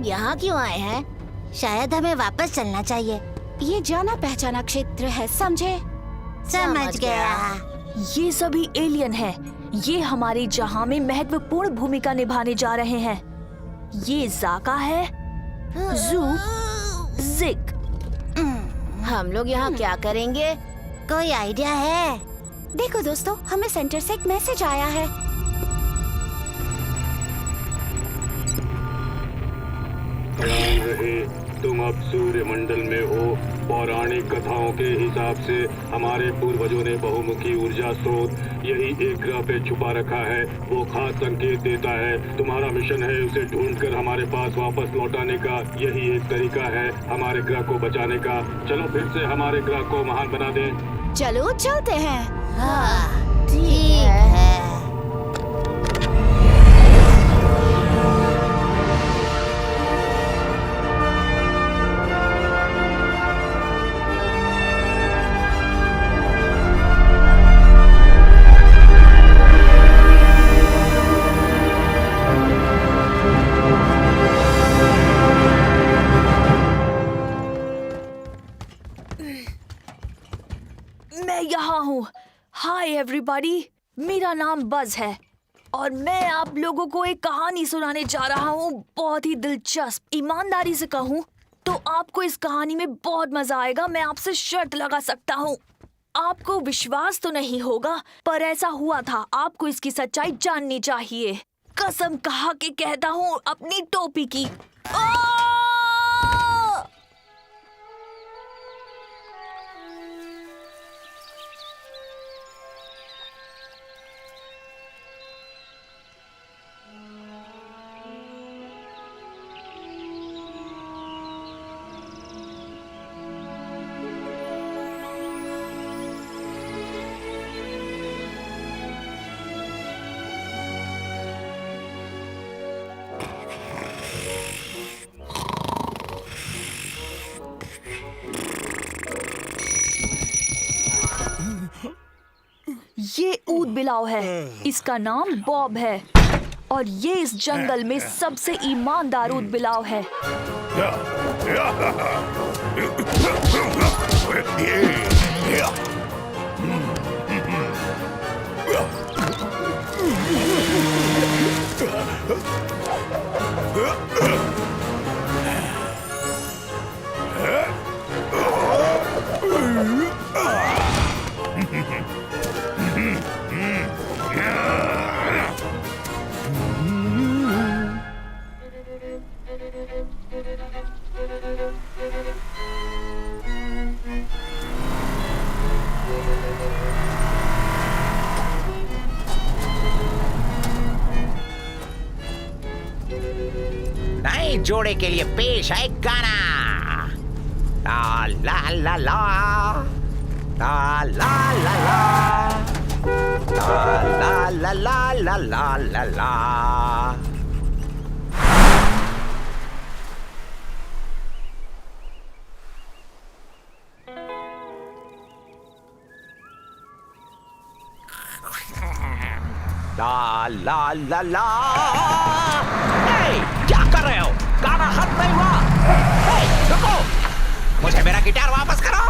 लोग यहाँ क्यों आए हैं? शायद हमें वापस चलना चाहिए। ये जाना पहचाना क्षेत्र है, समझे? समझ गया। ये सभी एलियन हैं। ये हमारे जहां में महत्वपूर्ण भूमिका निभाने जा रहे हैं। ये जाका है, जू, जिक। हम लोग यहाँ क्या करेंगे? कोई आइडिया है? देखो दोस्तों, हमें सेंटर से एक मैसेज आया है। ध्यान रहे, तुम अब सूर्य मंडल में हो। पौराणिक कथाओं के हिसाब से हमारे पूर्वजों ने बहुमुखी ऊर्जा स्रोत यही एक ग्रह पे छुपा रखा है। वो खास संकेत देता है। तुम्हारा मिशन है उसे ढूंढकर हमारे पास वापस लौटाने का। यही एक तरीका है हमारे ग्रह को बचाने का। चलो फिर से हमारे ग्रह को महान बना दें। चलो चलते हैं। हाँ, ठीक है। मैं यहाँ हूँ। हाय एवरीबॉडी, मेरा नाम बज है और मैं आप लोगों को एक कहानी सुनाने जा रहा हूँ। बहुत ही दिलचस्प। ईमानदारी से कहूँ तो आपको इस कहानी में बहुत मजा आएगा। मैं आपसे शर्त लगा सकता हूँ। आपको विश्वास तो नहीं होगा, पर ऐसा हुआ था। आपको इसकी सच्चाई जाननी चाहिए। कसम खा के कहता हूँ अपनी टोपी की। ये ऊद बिलाव है। इसका नाम बॉब है और ये इस जंगल में सबसे ईमानदार ऊद बिलाव है। नए जोड़े के लिए पेश है गाना। ला ला ला ला ला ला ला ला ला ला ला ला ला ला। ला ला ला ला। क्या कर रहे हो? गाना खत्म नहीं हुआ। रुको, मुझे मेरा गिटार वापस करो।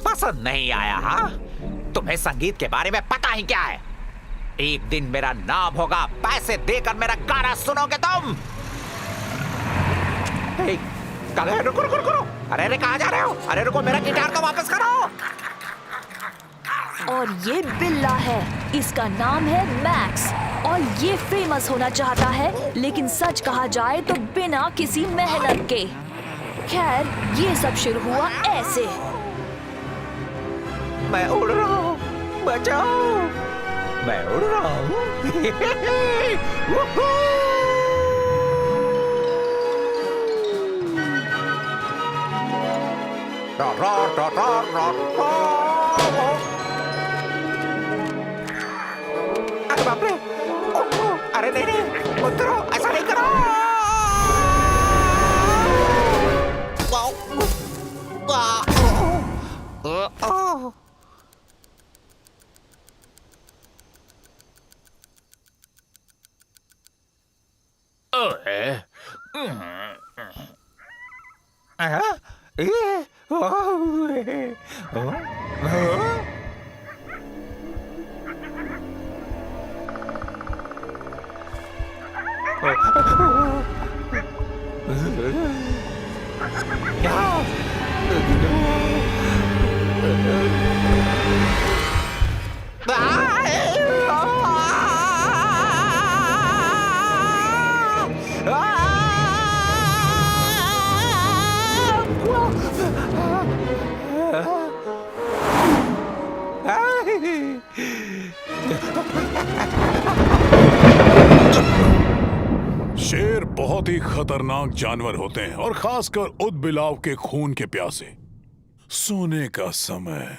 पसंद नहीं आया? हाँ, तुम्हें संगीत के बारे में पता ही क्या है? एक दिन मेरा नाम होगा, पैसे देकर मेरा गाना सुनोगे तुम। रुको रुको रुको। अरे कहाँ जा रहे हो? अरे रुको, मेरा गिटार को वापस करो। और ये बिल्ला है। इसका नाम है मैक्स और ये फेमस होना चाहता है, लेकिन सच कहा जाए तो बिना किसी मेहनत के। खैर, ये सब शुरू हुआ ऐसे। मैं उड़ रहा हूँ, बचाओ। मैं उड़ रहा हूँ। अरे बाप रे! अरे नहीं, मत करो, ऐसा नहीं करो। शेर बहुत ही खतरनाक जानवर होते हैं और खासकर उदबिलाव के खून के प्यासे। सोने का समय।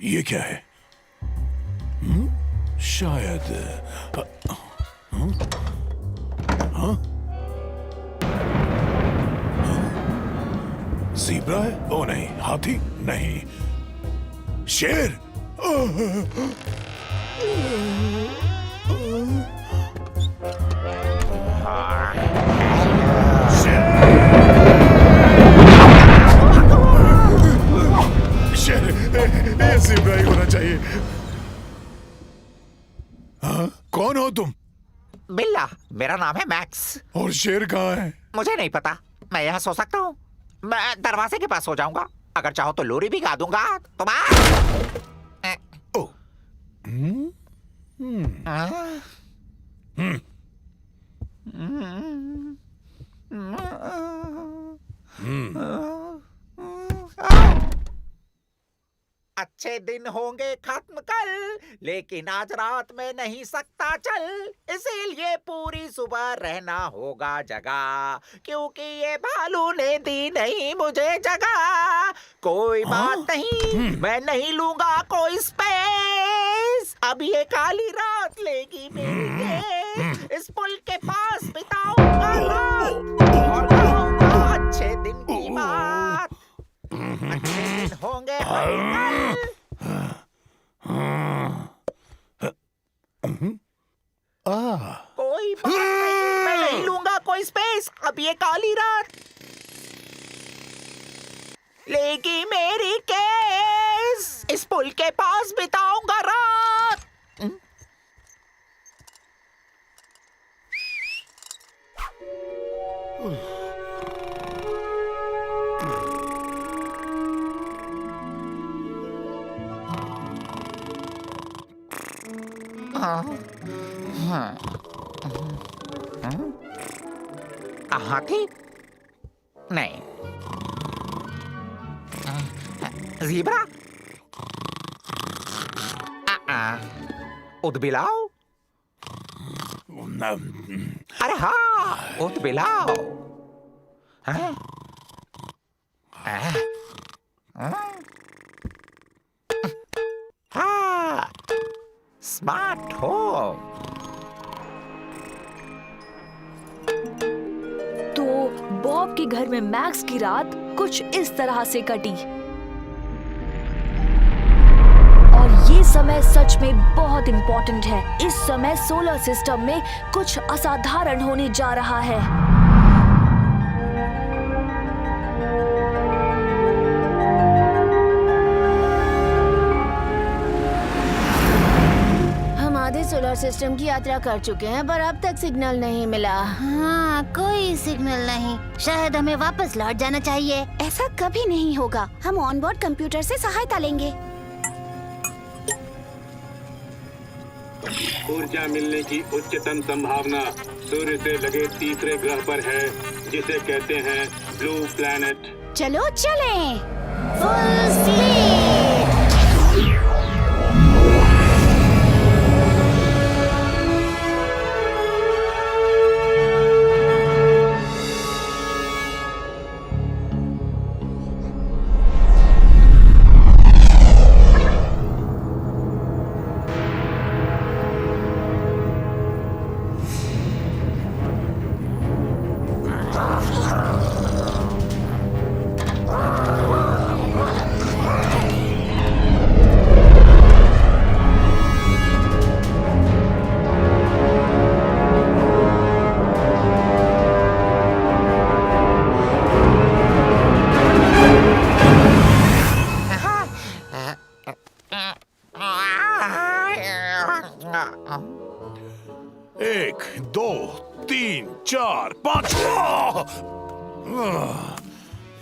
ये क्या है? शायद ज़ीब्रा है? ओ नहीं, हाथी नहीं, शेर। शेर, ये ज़ीब्रा ही होना चाहिए। हाँ? कौन हो तुम? बिल्ला, मेरा नाम है मैक्स। और शेर कहाँ है? मुझे नहीं पता, मैं यहाँ सो सकता हूँ। मैं दरवाजे के पास सो जाऊंगा, अगर चाहो तो लोरी भी गा दूंगा। तुम अच्छे दिन होंगे खत्म कल, लेकिन आज रात में नहीं सकता चल, इसीलिए पूरी सुबह रहना होगा जगा, क्योंकि ये भालू ने दी नहीं मुझे जगह। कोई बात नहीं, मैं नहीं लूंगा कोई स्पेस, अब ये काली रात लेगी मेरी केस, इस पुल के पास बिताऊंगा रात और कहूंगा अच्छे दिन की बात। अच्छे दिन होंगे कोई बात नहीं, मैं नहीं लूंगा कोई स्पेस, अब ये काली रात लेगी मेरी केस, इस पुल के पास बिताऊंगा रात। हाथी नहीं, ज़ीब्रा, उदबिलाव, अरे हाँ उदबिलाव, हाँ स्मार्ट होम। तो बॉब के घर में मैक्स की रात कुछ इस तरह से कटी और ये समय सच में बहुत इंपॉर्टेंट है। इस समय सोलर सिस्टम में कुछ असाधारण होने जा रहा है। सोलर सिस्टम की यात्रा कर चुके हैं पर अब तक सिग्नल नहीं मिला। हाँ, कोई सिग्नल नहीं। शायद हमें वापस लौट जाना चाहिए। ऐसा कभी नहीं होगा। हम ऑनबोर्ड कंप्यूटर से सहायता लेंगे। ऊर्जा मिलने की उच्चतम संभावना सूर्य से लगे तीसरे ग्रह पर है, जिसे कहते हैं ब्लू प्लैनेट। चलो चलें। Full speed. एक, दो, तीन, चार, पांच।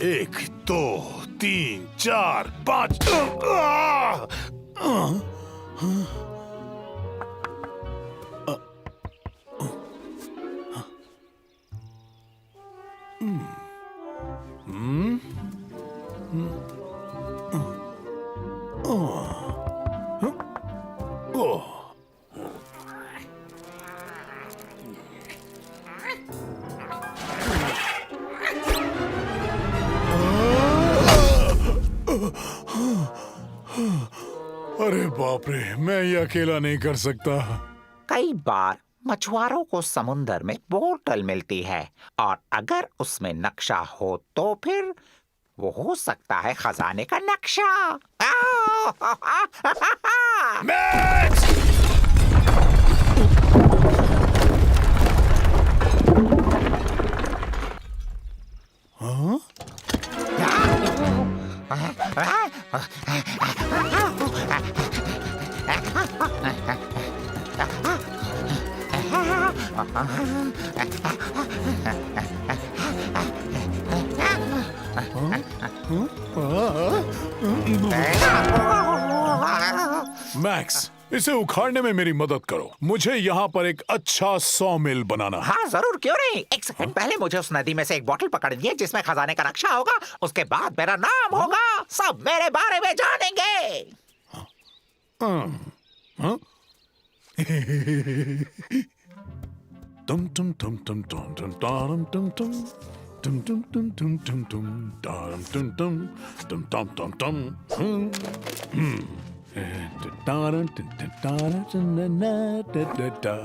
एक, दो, तीन, चार, पांच। अरे बाप रे, मैं ये अकेला नहीं कर सकता। कई बार मछुआरों को समुंदर में बोतल मिलती है और अगर उसमें नक्शा हो तो फिर वो हो सकता है खजाने का नक्शा। मैक्स! हाँ? मैक्स, इसे उखाड़ने में मेरी मदद करो। मुझे यहाँ पर एक अच्छा सॉमिल बनाना है। हाँ जरूर, क्यों नहीं। एक सेकंड पहले मुझे उस नदी में से एक बोतल पकड़नी है जिसमें खजाने का नक्शा होगा। उसके बाद मेरा नाम होगा, सब मेरे बारे में जानेंगे। तुम तुम तुम तुम तुम तुम तारम तुम तुम तुम तुम तुम तुम तुम तुम तारम तुम तुम तुम तुम तुम तुम तारम तुम तारम तुम ना दा दा दा।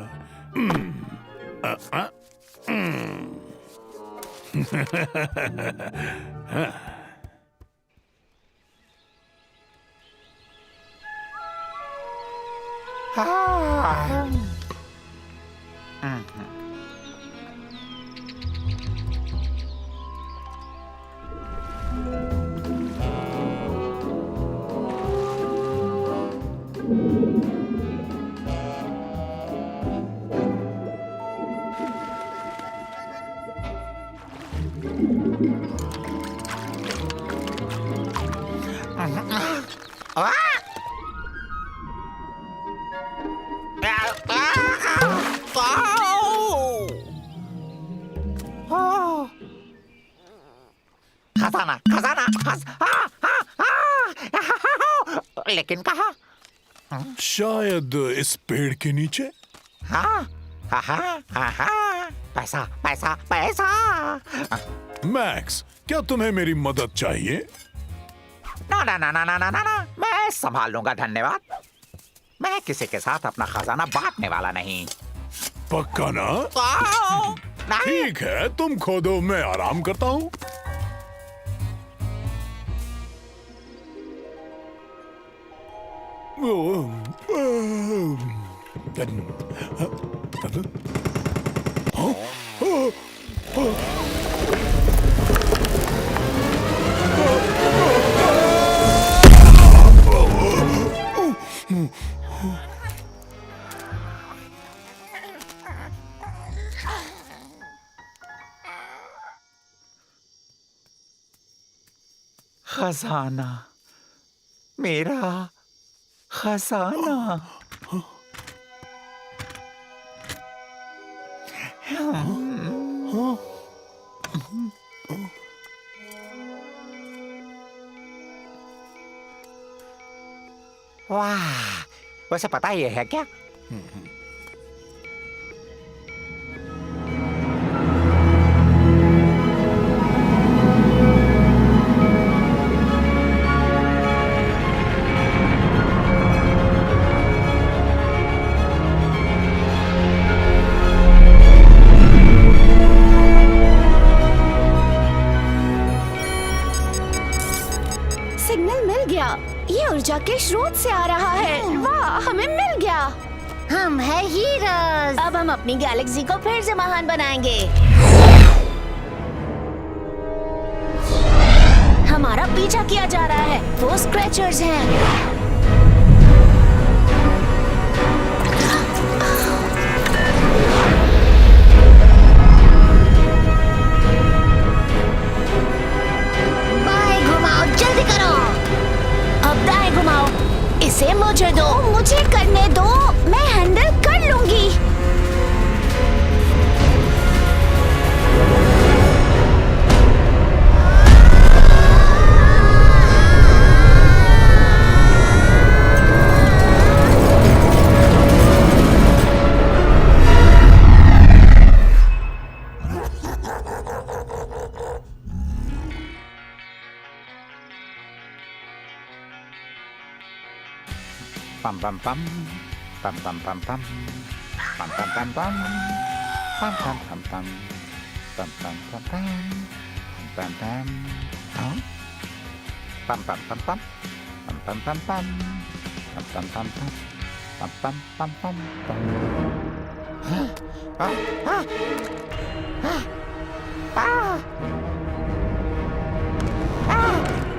खजाना खजाना लेकिन कहाँ? शायद इस पेड़ के नीचे। हाँ हाँ हाँ हाँ, पैसा पैसा पैसा। मैक्स, क्या तुम्हें मेरी मदद चाहिए? ना ना ना ना ना ना ना, मैं संभाल लूंगा, धन्यवाद। मैं किसी के साथ अपना खजाना बांटने वाला नहीं। पक्का ना? नहीं। ठीक है, तुम खोदो, मैं आराम करता हूँ। खजाना, मेरा खजाना। वाह, वैसे पता ही है क्या? ऊर्जा के स्रोत से आ रहा है। वाह, हमें मिल गया। हम है हीरोज। अब हम अपनी गैलेक्सी को फिर से महान बनाएंगे। हमारा पीछा किया जा रहा है। वो स्क्रैचर्स हैं। इसे मुझे दो, मुझे करने दो, मैं हैंडल कर लूंगी। Pam pam pam, pam pam pam pam, pam pam pam pam, pam pam pam pam, pam pam pam pam, pam pam, huh? Pam pam pam pam, pam pam pam pam, pam pam pam pam, pam pam pam pam pam.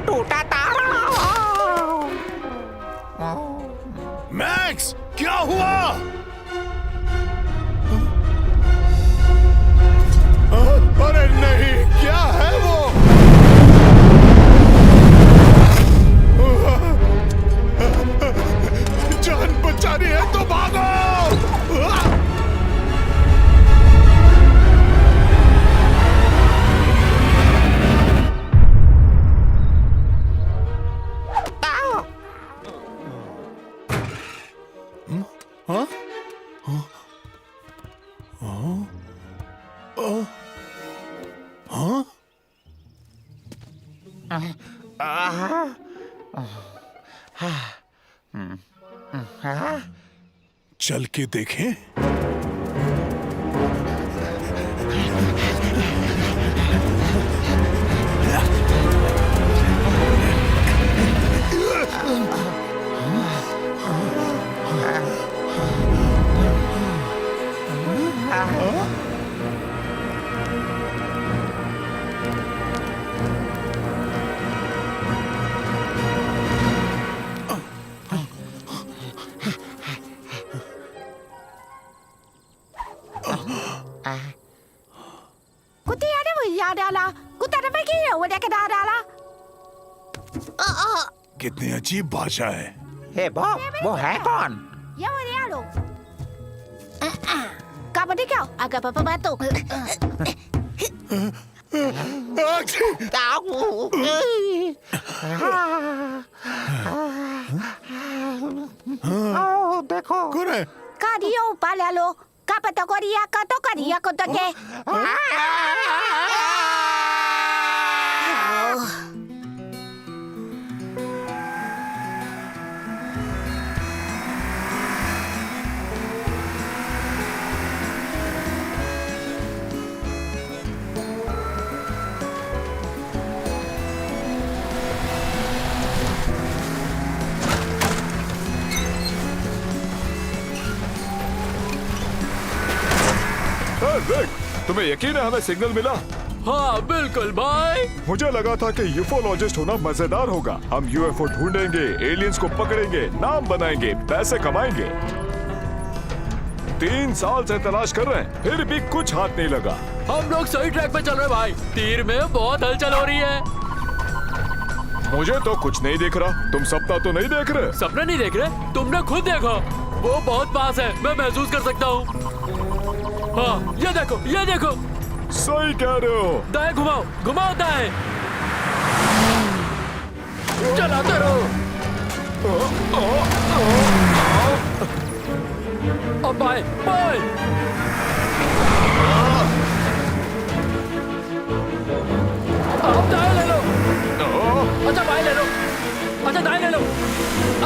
टूटा तारा। Max, क्या हुआ? अरे नहीं, क्या है वो? जान बचानी है तो भागो! चल के देखें। कितनी अजीब भाषा है। हे बॉब, वो है कौन? आका पापा बातो। देखो। कौन? Kadiyo palalo, kapatokoria katokaria kotoke. देख, तुम्हें यकीन है हमें सिग्नल मिला? हाँ बिल्कुल भाई। मुझे लगा था कि यूफोलॉजिस्ट होना मजेदार होगा। हम यूएफओ ढूंढेंगे, एलियंस को पकड़ेंगे, नाम बनाएंगे, पैसे कमाएंगे। 3 साल से तलाश कर रहे हैं, फिर भी कुछ हाथ नहीं लगा। हम लोग सही ट्रैक पे चल रहे भाई। तीर में बहुत हलचल हो रही है। मुझे तो कुछ नहीं दिख रहा। तुम सपना तो नहीं देख रहे? सपना नहीं देख रहे? तुमने खुद देखो, वो बहुत पास है, मैं महसूस कर सकता हूँ। हाँ, ये देखो, ये देखो। सही कह रहे हो। दाएं घुमाओ, घुमाओ दाएं। चलाते रहो। अब बाएं, बाएं। अब दाएं ले लो। अच्छा बाएं ले लो। अच्छा दाएं ले लो।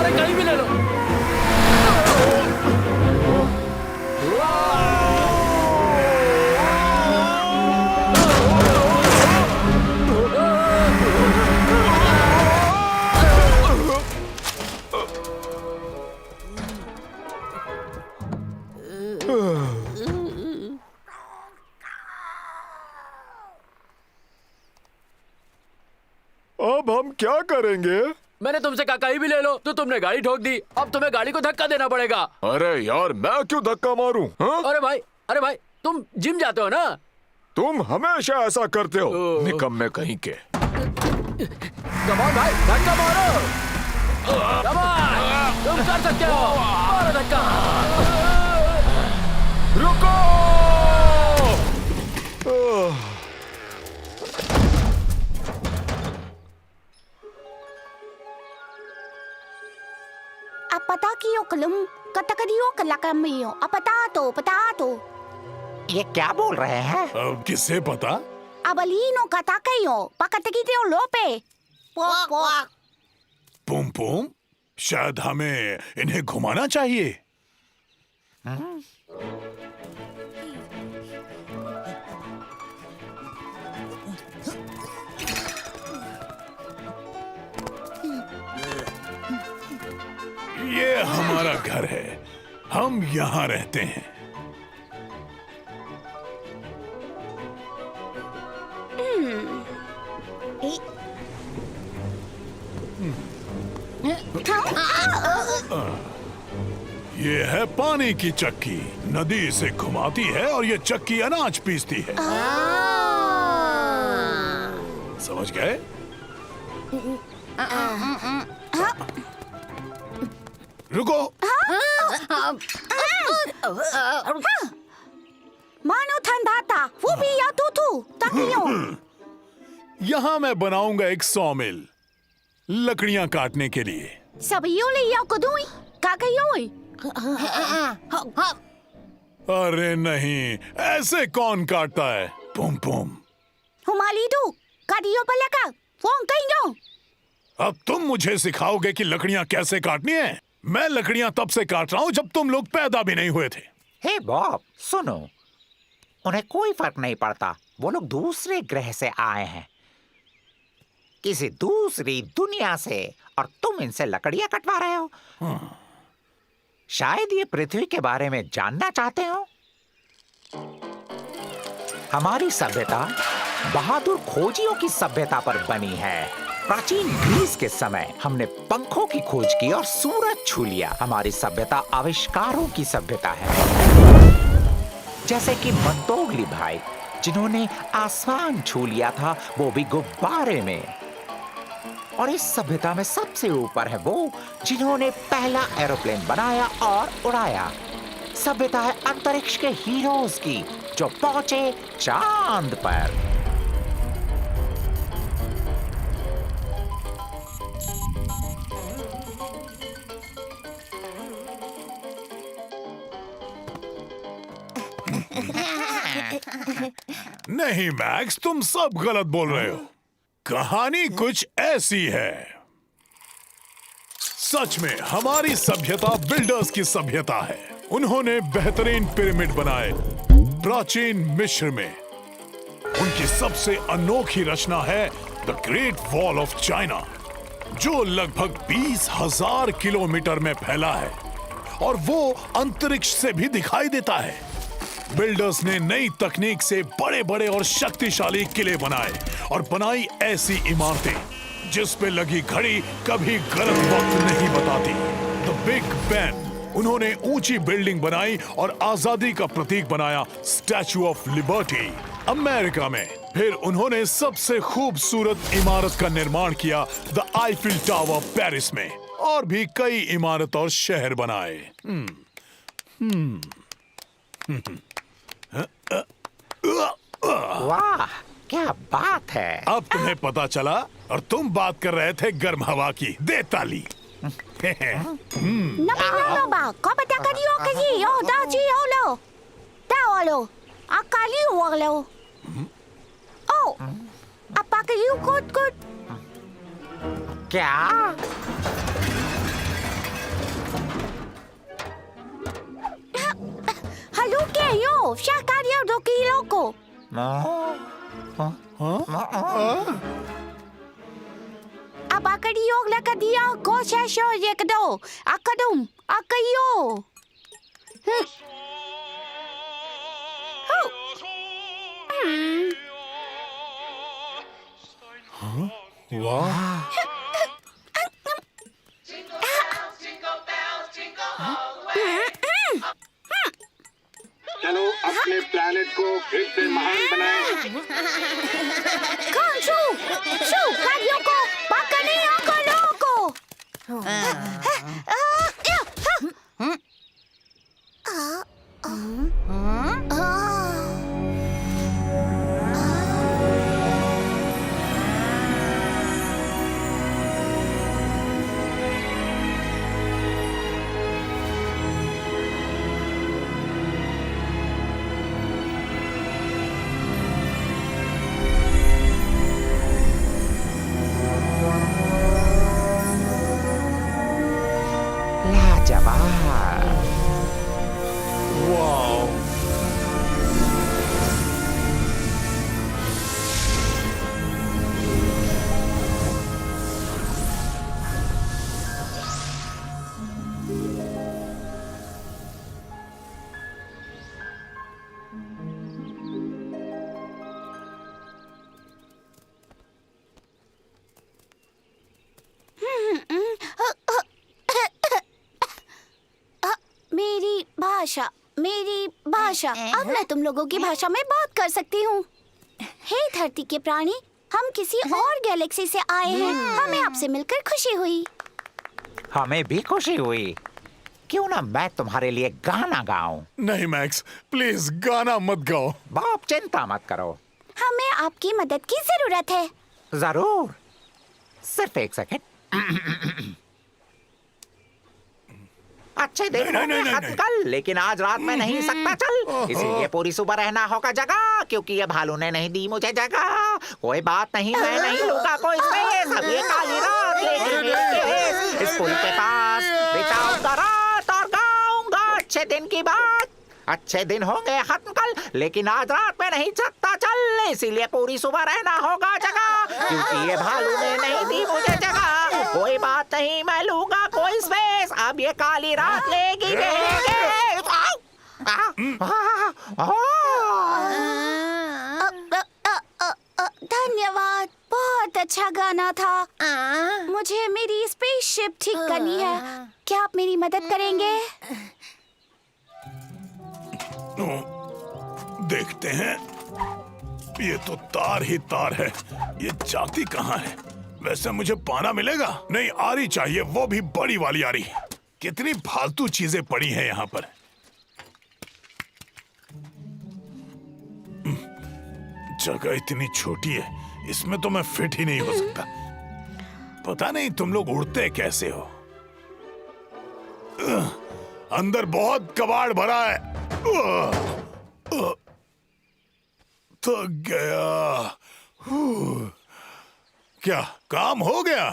अरे कहीं भी ले लो। अब हम क्या करेंगे? मैंने तुमसे कहा कहीं भी ले लो तो तुमने गाड़ी ठोक दी। अब तुम्हें गाड़ी को धक्का देना पड़ेगा। अरे यार, मैं क्यों धक्का मारूं? हाँ? अरे भाई तुम जिम जाते हो ना? तुम हमेशा ऐसा करते हो, निकम्मे कहीं के। कमान भाई, धक्का मारो। कमान, तुम कर सकते हो। मारो धक्का। रुको! Apatakiyo kalum, katakadiyo kalakamiyo, apatato. ये क्या बोल रहे हैं? अब किसे पता? Abalino katakayo, pakatakitiyo lope. Pok. पुम पुम, शायद हमें इन्हें घुमाना चाहिए। ये हमारा घर है, हम यहाँ रहते हैं। ये है पानी की चक्की, नदी इसे घुमाती है और ये चक्की अनाज पीसती है। समझ गए? रुको। Mano tandata, fubiya tutu, takiyo. यहाँ मैं बनाऊंगा एक सॉमिल, लकड़ियां काटने के लिए। Sabiyo liya kudui, kakayoy. अरे नहीं, ऐसे कौन काटता है? पुम पुम। Humalidu, kadiyo palaka, fong kayo. अब तुम मुझे सिखाओगे कि लकड़ियां कैसे काटनी है? मैं लकड़ियां तब से काट रहा हूं जब तुम लोग पैदा भी नहीं हुए थे। हे बॉब, सुनो, उन्हें कोई फर्क नहीं पड़ता। वो लोग दूसरे ग्रह से आए हैं, किसी दूसरी दुनिया से, और तुम इनसे लकड़ियां कटवा रहे हो। शायद ये पृथ्वी के बारे में जानना चाहते हो। हमारी सभ्यता बहादुर खोजियों की सभ्यता पर बनी है। प्राचीन ग्रीस के समय हमने पंखों की खोज की और सूरज छू लिया। हमारी सभ्यता आविष्कारों की सभ्यता है, जैसे कि मंतोगली भाई, जिन्होंने आसमान छू लिया था, वो भी गुब्बारे में। और इस सभ्यता में सबसे ऊपर है वो जिन्होंने पहला एरोप्लेन बनाया और उड़ाया। सभ्यता है अंतरिक्ष के हीरोज की, जो पहुंचे चांद पर। नहीं मैक्स, तुम सब गलत बोल रहे हो। कहानी कुछ ऐसी है। सच में हमारी सभ्यता बिल्डर्स की सभ्यता है। उन्होंने बेहतरीन पिरामिड बनाए प्राचीन मिस्र में। उनकी सबसे अनोखी रचना है the great wall of China, जो लगभग 20,000 किलोमीटर में फैला है और वो अंतरिक्ष से भी दिखाई देता है। बिल्डर्स ने नई तकनीक से बड़े बड़े और शक्तिशाली किले बनाए और बनाई ऐसी इमारतें जिस पे लगी घड़ी कभी गलत वक्त नहीं बताती। The big Ben. उन्होंने ऊंची बिल्डिंग बनाई और आजादी का प्रतीक बनाया स्टैचू ऑफ लिबर्टी अमेरिका में। फिर उन्होंने सबसे खूबसूरत इमारत का निर्माण किया द आईफिल टावर पेरिस में, और भी कई इमारत और शहर बनाए। वाह, क्या बात है। अब तुम्हें पता चला और तुम बात कर रहे थे गर्म हवा की। दे ताली। Namin ba? Kapatakadiyo kayo, dachi holo. Tawalo, akaliyo walo. Oh, apakayo good. क्या? Halu kayo, siya kadiyo do kiloko. Abakadiyo lakadiyo ko shasho yekdo. Akadum, akayo. वाह, भाषा, मेरी भाषा। अब मैं तुम लोगों की भाषा में बात कर सकती हूँ। हे धरती के प्राणी, हम किसी और गैलेक्सी से आए हैं। हमें आपसे मिलकर खुशी हुई। हमें भी खुशी हुई। क्यों ना मैं तुम्हारे लिए गाना गाऊं? नहीं मैक्स, प्लीज गाना मत गाओ। बॉब चिंता मत करो, हमें आपकी मदद की जरूरत है। जरूर। सिर्फ एक सेकंड। अच्छे दिन नहीं, नहीं, खत्म नहीं। कल, लेकिन आज रात में नहीं सकता चल, इसलिए पूरी सुबह रहना होगा जगह, क्योंकि ये भालू ने नहीं दी मुझे जगह। कोई बात नहीं, मैं नहीं लूंगा कोई स्पेस। अब ये काली रात लेके इस पुल के पास बिताऊंगा रात और गाऊंगा अच्छे दिन की बात। अच्छे दिन होंगे खत्म कल, लेकिन आज रात में नहीं सकता चल, इसीलिए पूरी सुबह रहना होगा जगह, क्योंकि ये भालू ने नहीं दी मुझे जगह। कोई बात नहीं, मैं लूंगा कोई स्पेस। अब ये काली रात लेगी धन्यवाद, बहुत अच्छा गाना था। मुझे मेरी स्पेसशिप ठीक करनी है। क्या आप मेरी मदद करेंगे? देखते हैं। ये तो तार ही तार है, ये जाती कहाँ है? वैसे मुझे पाना मिलेगा? नहीं, आरी चाहिए, वो भी बड़ी वाली आरी। कितनी फालतू चीजें पड़ी हैं यहाँ पर। जगह इतनी छोटी है, इसमें तो मैं फिट ही नहीं हो सकता। पता नहीं तुम लोग उड़ते कैसे हो। अंदर बहुत कबाड़ भरा है। थक गया। क्या काम हो गया?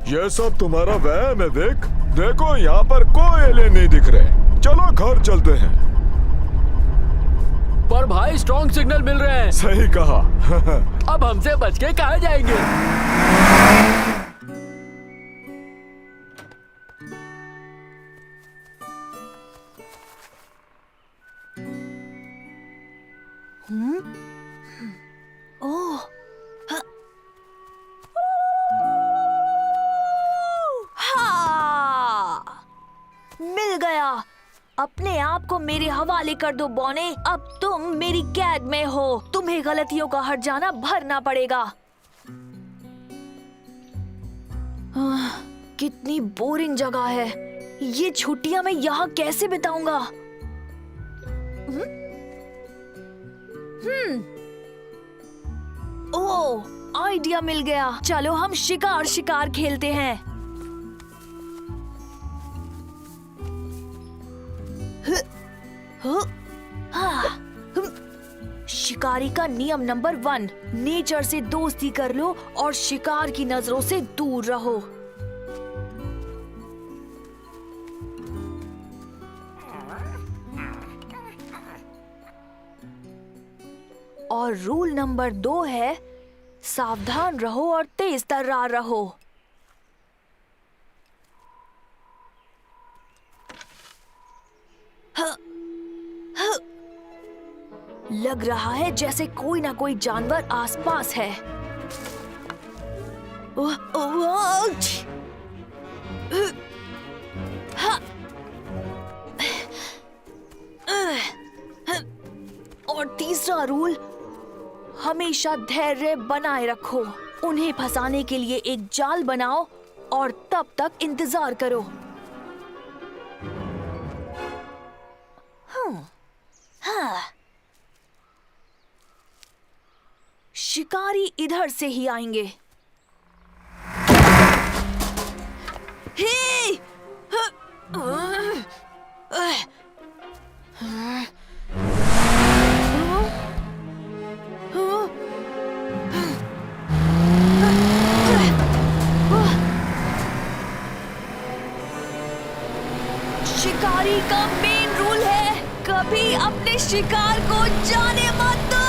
ये सब तुम्हारा वहम है विक। देखो यहाँ पर कोई एलियन नहीं दिख रहे। चलो घर चलते हैं। पर भाई स्ट्रॉन्ग सिग्नल मिल रहे हैं। सही कहा। अब हमसे बच के कहाँ जाएंगे? ओह, मिल गया। अपने आप को मेरे हवाले कर दो बॉने। अब तुम मेरी कैद में हो। तुम्हें गलतियों का हर्जाना भरना पड़ेगा। कितनी बोरिंग जगह है। ये छुट्टियां मैं यहाँ कैसे बिताऊंगा? ओह, आइडिया मिल गया। चलो हम शिकार खेलते हैं। शिकारी का नियम नंबर 1, नेचर से दोस्ती कर लो और शिकार की नजरों से दूर रहो। और रूल नंबर 2 है, सावधान रहो और तेज तर्रार रहो। लग रहा है जैसे कोई ना कोई जानवर आसपास है। और तीसरा रूल, हमेशा धैर्य बनाए रखो। उन्हें फंसाने के लिए एक जाल बनाओ और तब तक इंतजार करो। शिकारी इधर से ही आएंगे। हे! शिकारी का मेन रूल है, कभी अपने शिकार को जाने मत दो।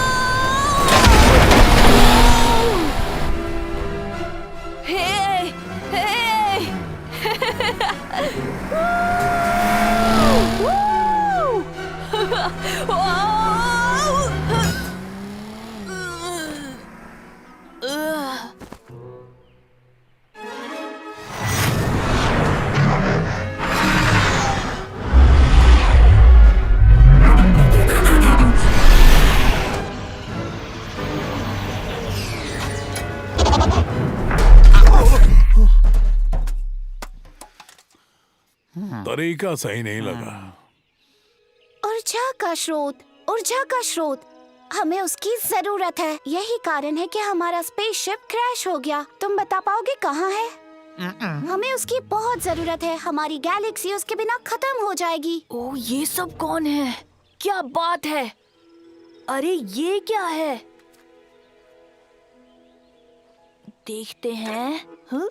तरीका सही नहीं लगा। ऊर्जा का स्रोत, हमें उसकी जरूरत है। यही कारण है कि हमारा स्पेसशिप क्रैश हो गया। तुम बता पाओगे कहाँ है? हमें उसकी बहुत जरूरत है। हमारी गैलेक्सी उसके बिना खत्म हो जाएगी। ओह, ये सब कौन है? क्या बात है? अरे ये क्या है? देखते हैं। हाँ?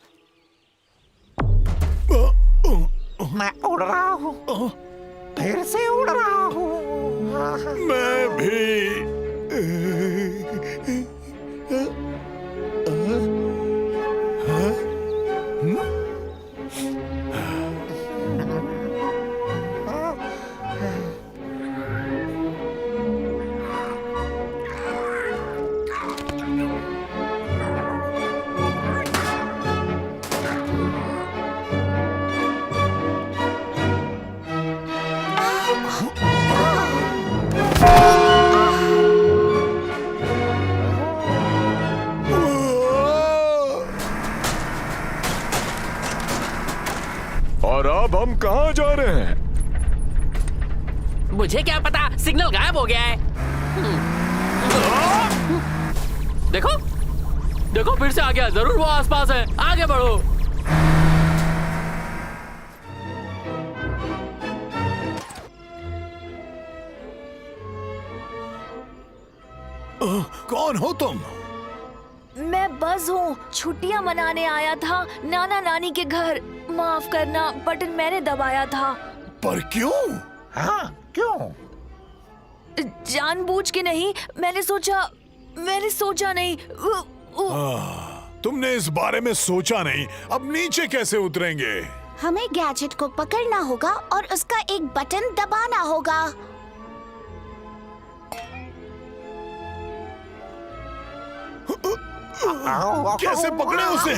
मैं उड़ रहा हूँ, फिर से उड़ रहा हूँ। मैं भी। और अब हम कहाँ जा रहे हैं? मुझे क्या पता, सिग्नल गायब हो गया है। देखो देखो, फिर से आ गया। जरूर वो आसपास है। आगे बढ़ो। कौन हो तुम? मैं बज हूँ। छुट्टियाँ मनाने आया था नाना नानी के घर। माफ करना, बटन मैंने दबाया था। पर क्यों? हाँ, क्यों? जानबूझ के नहीं। मैंने सोचा नहीं। तुमने इस बारे में सोचा नहीं। अब नीचे कैसे उतरेंगे? हमें गैजेट को पकड़ना होगा और उसका एक बटन दबाना होगा। कैसे पकड़े उसे?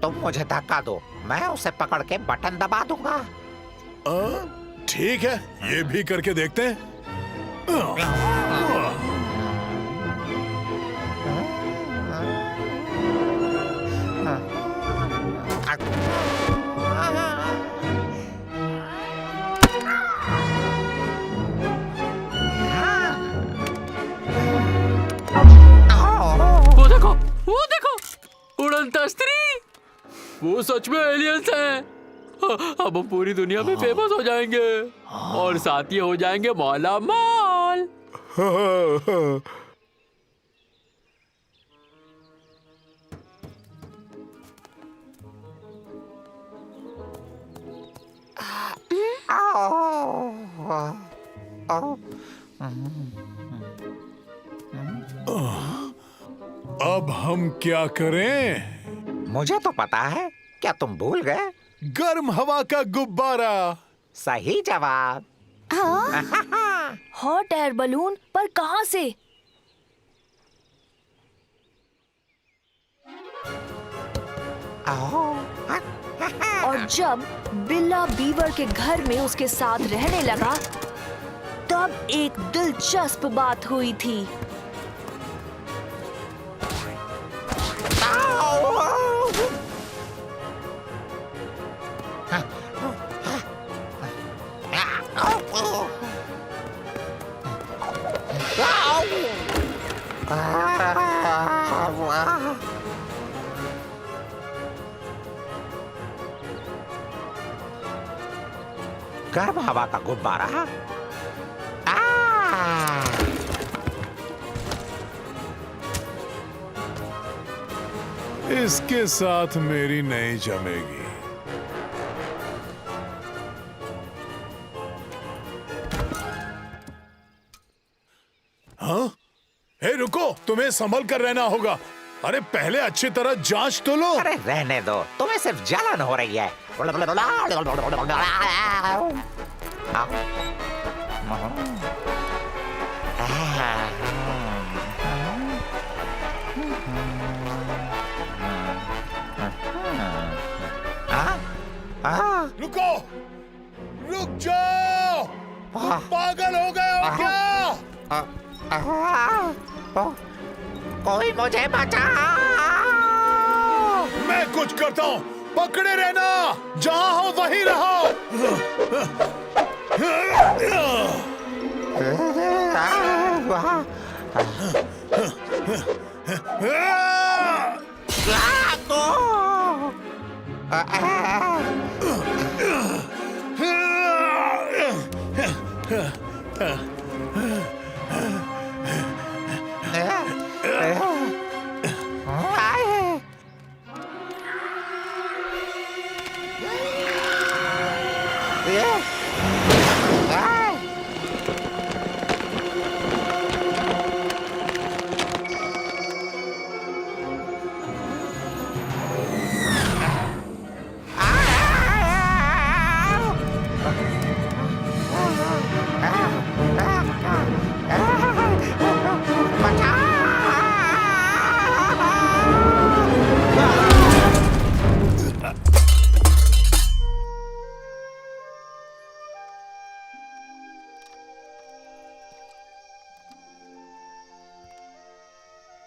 तुम मुझे धक्का दो, मैं उसे पकड़ के बटन दबा दूंगा। ठीक है, ये भी करके देखते हैं। वो देखो, उड़नता स्त्री। वो सच में एलियंस हैं। अब हम पूरी दुनिया में फेमस हो जाएंगे और साथ ही हो जाएंगे माला माल। अब हम क्या करें? मुझे तो पता है। क्या तुम भूल गए? गर्म हवा का गुब्बारा। सही जवाब। हॉट एयर बलून, पर कहाँ से? और जब बिल्ला बीवर के घर में उसके साथ रहने लगा, तब एक दिलचस्प बात हुई थी। गर्म हवा का गुब्बारा। इसके साथ मेरी नहीं जमेगी। हाँ? हे रुको, तुम्हें संभल कर रहना होगा। अरे पहले अच्छी तरह जांच तो लो। अरे रहने दो, तुम्हें सिर्फ जलन हो रही है। रुको, रुक जाओ। तुम पागल हो गए हो क्या? कोई मुझे बचाओ। मैं कुछ करता हूँ, पकड़े रहना, जहां हो वहीं रहो।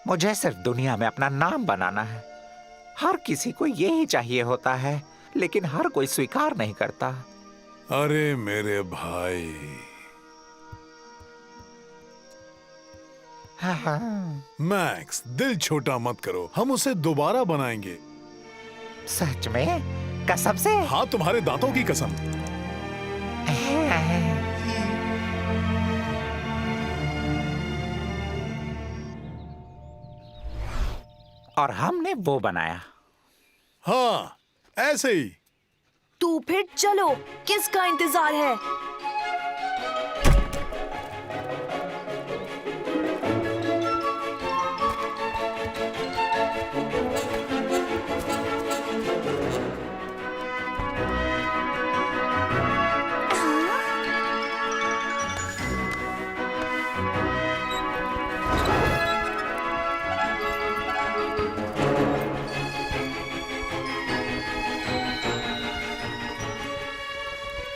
मुझे सिर्फ दुनिया में अपना नाम बनाना है। हर किसी को यही चाहिए होता है, लेकिन हर कोई स्वीकार नहीं करता। अरे मेरे भाई, मैक्स, दिल छोटा मत करो, हम उसे दोबारा बनाएंगे। सच में? कसम से? हाँ, तुम्हारे दांतों की कसम। और हमने वो बनाया। हाँ, ऐसे ही। तो फिर चलो, किसका इंतजार है?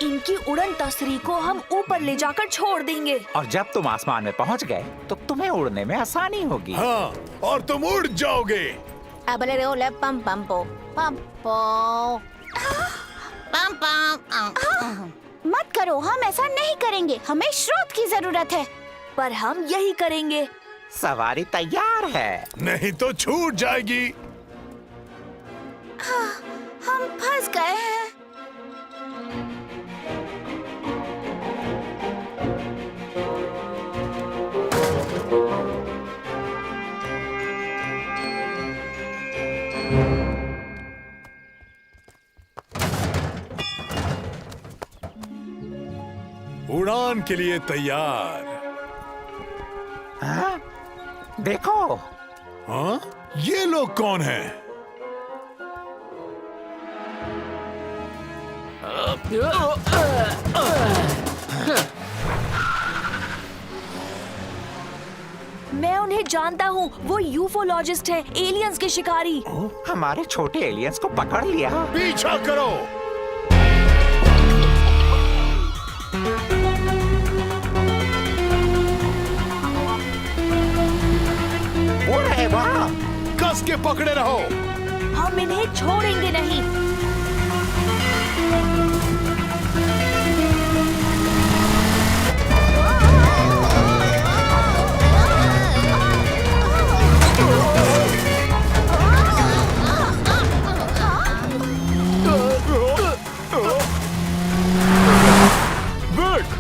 इनकी उड़न तस्री को हम ऊपर ले जाकर छोड़ देंगे। और जब तुम आसमान में पहुंच गए तो तुम्हें उड़ने में आसानी होगी। हाँ, और तुम उड़ जाओगे। अबले रोले पम पम पो पम पो पम पम। मत करो, हम ऐसा नहीं करेंगे। हमें स्रोत की जरूरत है। पर हम यही करेंगे। सवारी तैयार है। नहीं तो छूट जाएगी। हम फंस गए हैं। उड़ान के लिए तैयार। हाँ? देखो। हाँ? ये लोग कौन हैं? मैं उन्हें जानता हूँ, वो यूफोलॉजिस्ट हैं, एलियंस के शिकारी। हमारे छोटे एलियंस को पकड़ लिया। पीछा करो। वो रहे वहाँ। कस के पकड़े रहो। हम इन्हें छोड़ेंगे नहीं।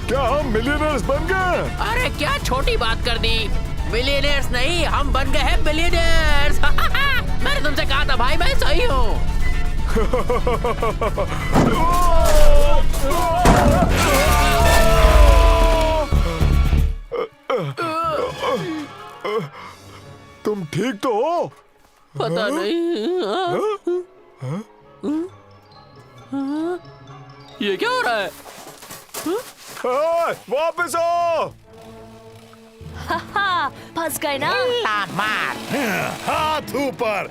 क्या हम मिलियनर्स बन गए? अरे क्या छोटी बात कर दी। मिलियनेयर्स नहीं, हम बन गए हैं बिलियनेयर्स। मैंने तुमसे कहा था भाई, मैं सही हूँ। तुम ठीक तो हो? पता नहीं। ये क्या हो रहा है? वापस आओ। फंस गए ना? मार। हाथ ऊपर।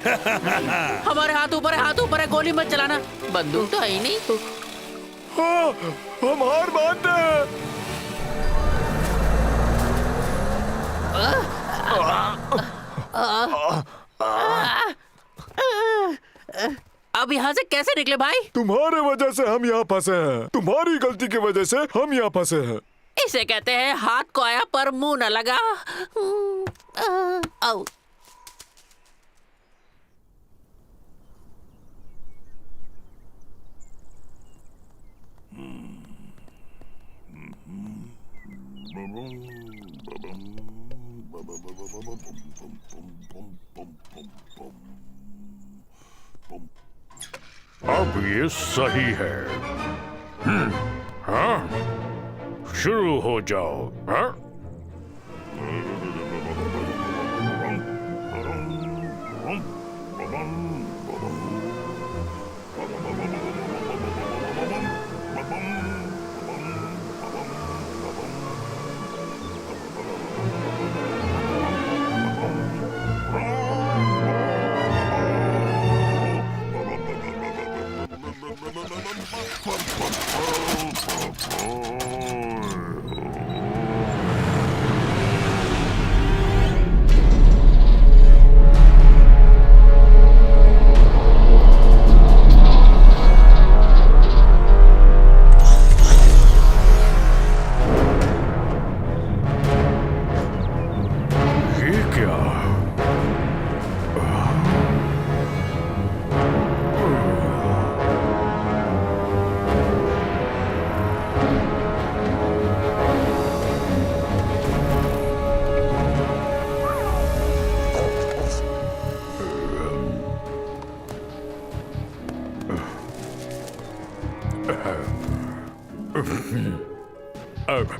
हमारे हाथ ऊपर है, हाथ ऊपर है। गोली मत चलाना, बंदूक तो है ही नहीं। हाँ, हम हार मानते हैं। अब अब यहाँ से कैसे निकले भाई? तुम्हारे वजह से हम यहाँ फंसे हैं। तुम्हारी गलती की वजह से हम यहाँ फंसे हैं। इसे कहते हैं हाथ को आया पर मुंह न लगा। आओ। अब ये सही है। हाँ, शुरू हो जाओ। हाँ?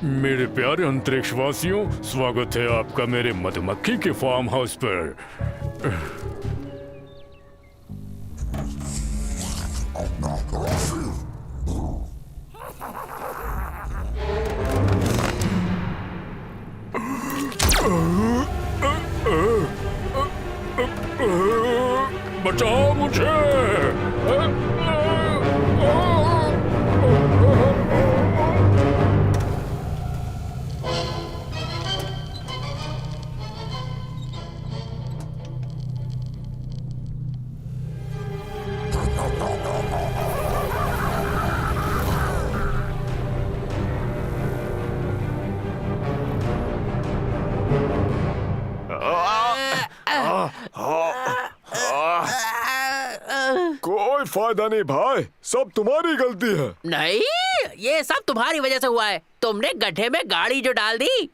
मेरे प्यारे अंतरिक्षवासियों, स्वागत है आपका मेरे मधुमक्खी के फार्म हाउस पर। बचाओ मुझे। कोई फायदा नहीं भाई, सब तुम्हारी गलती है। नहीं, ये सब तुम्हारी वजह से हुआ है। तुमने गड्ढे में गाड़ी जो डाल दी।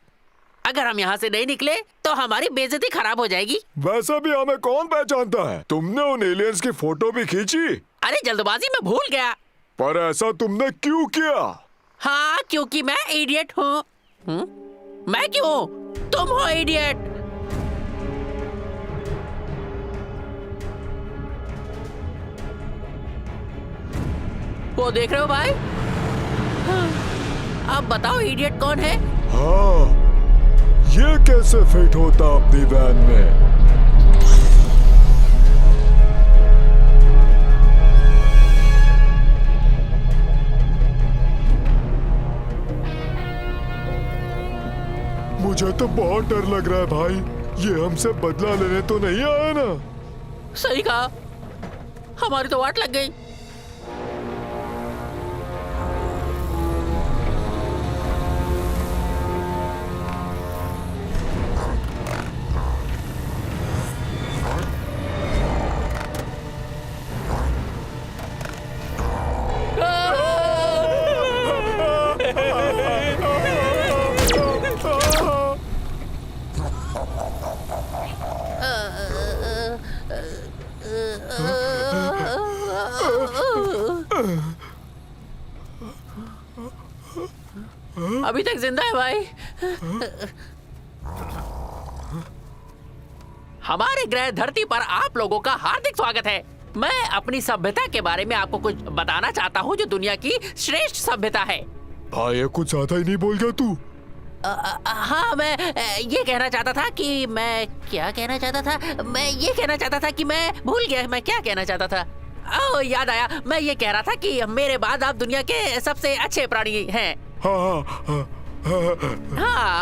अगर हम यहाँ से नहीं निकले तो हमारी बेइज्जती खराब हो जाएगी। वैसे भी हमें कौन पहचानता है? तुमने उन एलियंस की फोटो भी खींची। अरे जल्दबाजी में भूल गया। पर ऐसा तुमने क्यों किया? हाँ, क्योंकि मैं इडियट हूँ। मैं क्यों? तुम हो इडियट। वो देख रहे हो भाई? अब बताओ इडियट कौन है? हाँ, ये कैसे फिट होता अपनी वैन में? मुझे तो बहुत डर लग रहा है भाई। ये हमसे बदला लेने तो नहीं आया ना? सही कहा, हमारी तो वाट लग गई। अभी तक जिंदा है भाई। हमारे ग्रह धरती पर आप लोगों का हार्दिक स्वागत है। मैं अपनी सभ्यता के बारे में आपको कुछ बताना चाहता हूँ जो दुनिया की श्रेष्ठ सभ्यता है। भाई ये कुछ ज्यादा ही नहीं बोल गया तू? हाँ, मैं ये कहना चाहता था कि मैं क्या कहना चाहता था? मैं ये कहना चाहता था कि मैं भूल गया मैं क्या कहना चाहता था। ओह, याद आया। मैं ये कह रहा था कि मेरे बाद आप दुनिया के सबसे अच्छे प्राणी हैं। हाँ,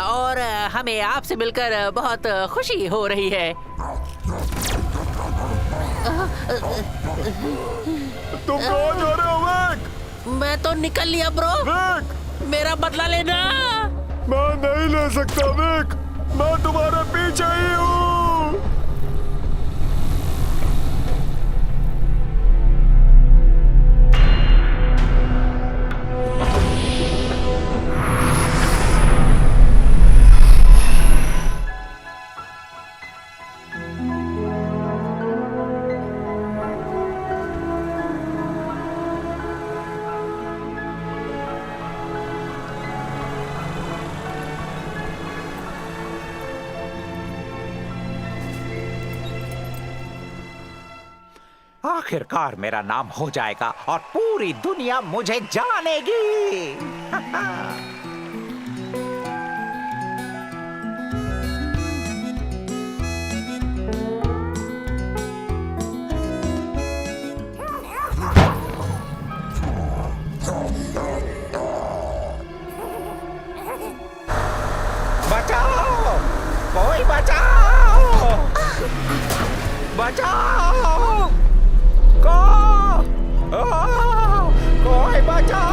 और हमें आपसे मिलकर बहुत खुशी हो रही है। तुम कहाँ जा रहे हो विक? मैं तो निकल लिया ब्रो। विक, मेरा बदला लेना। मैं नहीं ले सकता विक, मैं तुम्हारे पीछे ही हूँ। आखिरकार मेरा नाम हो जाएगा और पूरी दुनिया मुझे जानेगी। बचाओ, कोई बचाओ, बचाओ, कोई बचाओ,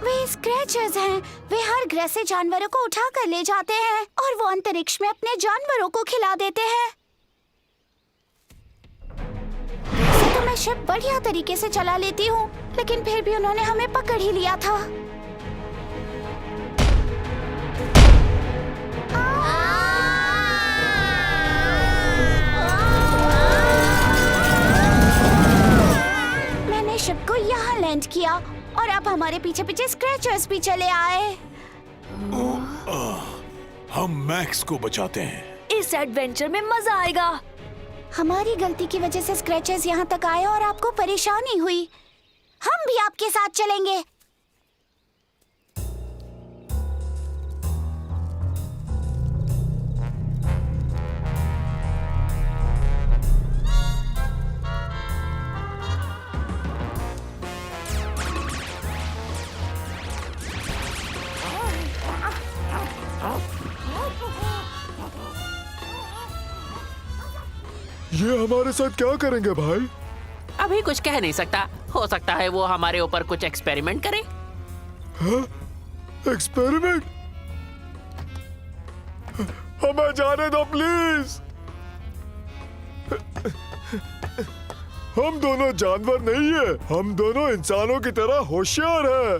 वे स्क्रैचर्स हैं। वे हर ग्रह से जानवरों को उठा कर ले जाते हैं और वो अंतरिक्ष में अपने जानवरों को खिला देते हैं। वैसे तो मैं शिप बढ़िया तरीके से चला लेती हूँ, लेकिन फिर भी उन्होंने हमें पकड़ ही लिया था। मैंने शिप को यहाँ लैंड किया और अब हमारे पीछे पीछे स्क्रैचर्स भी चले आए। हम मैक्स को बचाते हैं। इस एडवेंचर में मजा आएगा। हमारी गलती की वजह से स्क्रैचर्स यहाँ तक आए और आपको परेशानी हुई। हम भी आपके साथ चलेंगे। ये हमारे साथ क्या करेंगे भाई? अभी कुछ कह नहीं सकता। हो सकता है वो हमारे ऊपर कुछ एक्सपेरिमेंट करे। हाँ? एक्सपेरिमेंट? हमें जाने दो प्लीज। हम दोनों जानवर नहीं है, हम दोनों इंसानों की तरह होशियार हैं।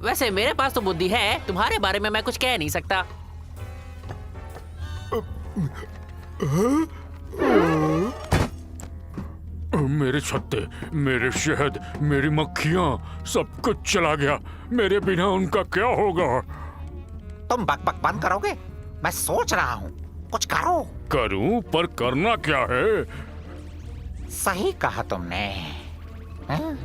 वैसे मेरे पास तो बुद्धि है, तुम्हारे बारे में मैं कुछ कह नहीं सकता। मेरे छत्ते, मेरे शहद, मेरी मक्खियाँ, सब कुछ चला गया। मेरे बिना उनका क्या होगा? तुम बक बक बंद करोगे? मैं सोच रहा हूँ, कुछ करो। करूं, पर करना क्या है? सही कहा तुमने। हाँ?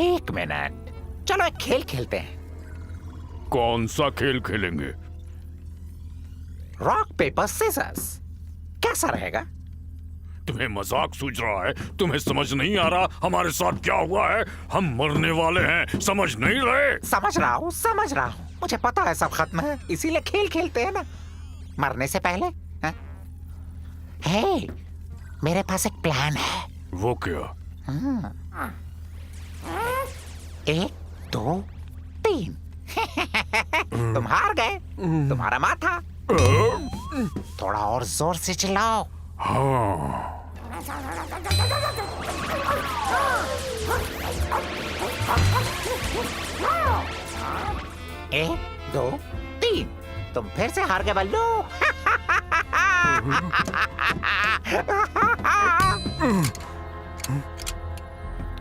एक मिनट, चलो एक खेल खेलते हैं। कौन सा खेल खेलेंगे? रॉक पेपर सीजर्स कैसा रहेगा? तुम्हें मजाक सूझ रहा है? तुम्हें समझ नहीं आ रहा हमारे साथ क्या हुआ है? हम मरने वाले हैं, समझ नहीं रहे? समझ रहा हूँ, समझ रहा हूँ। मुझे पता है सब खत्म है, इसीलिए खेल खेलते हैं ना, मरने से पहले। हाँ? हे, मेरे पास एक प्लान है। वो क्या? हाँ। 1, 2, 3। तुम हार गए। तुम्हारा माथा। थोड़ा और जोर से चिल्लाओ। हाँ। 1, 2, 3। तुम फिर से हार गए बल्लू।